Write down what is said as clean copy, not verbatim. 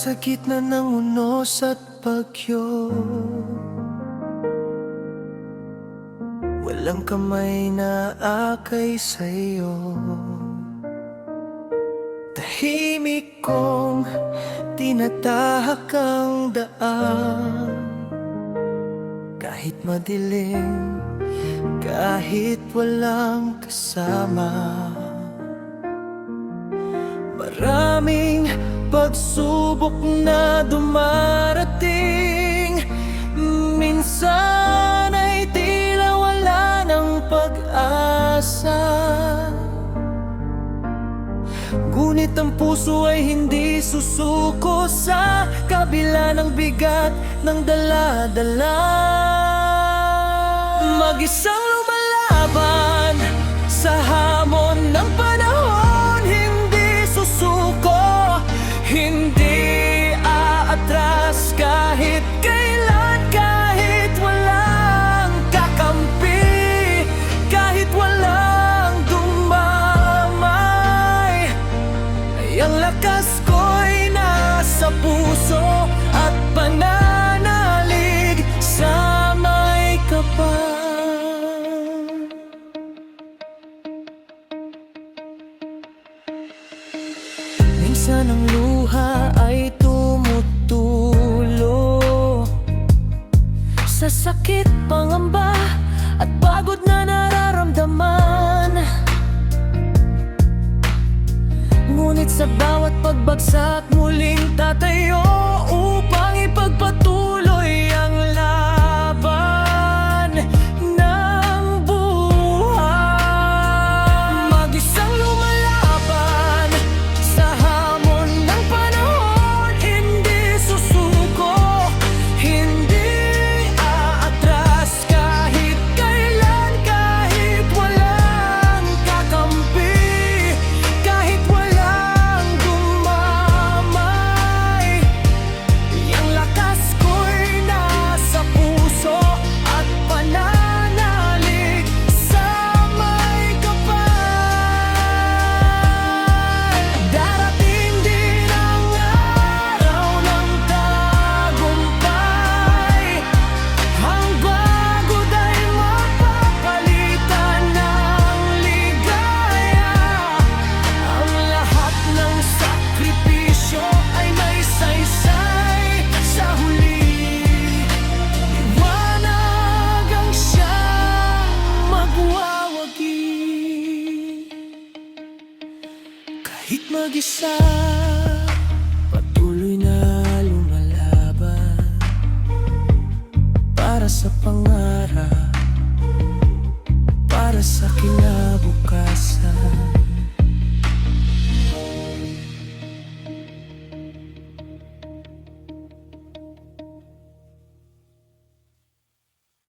Sa gitna ng unos at bagyo, walang kamay na akay sa'yo. Tahimik kong tinatahak ang daan, kahit madilim, kahit walang kasama. Maraming pagsubok na dumarating, minsan ay tila wala ng pag-asa. Ngunit ang puso ay hindi susuko sa kabila ng bigat ng dala-dala. Mag-isang lumalaban sa hamon ng panahon, hindi susuko, hindi aatras kahit kailan, kahit walang kakampi, kahit walang dumamay. Ay ang lakas ko'y nasa puso at pananalig sa may kapal. Minsan ang luha ay tumutulo sa sakit, pangamba at pagod na nararamdaman. Ngunit sa bawat pagbagsak muling tatayo upang ipagpatuloy ang laban ng buhay. Mag-isang lumalaban sa hamon ng panahon, hindi susuko, hindi aatras kahit kailan, kahit walang kakampi, kahit walang dumamay. Yang lakas ko'y nasa puso at pananalig sa may kapal. Darating din ang araw ng tagumpay, ang pagod ay mapapalitan ng ligaya. Ang lahat ng sakripisyo ay may saysay sa huli. Liwanag ang siyang magwawagi. Kahit mag-isa, patuloy na lumalaban para sa pangarap, para sa kinabukasan.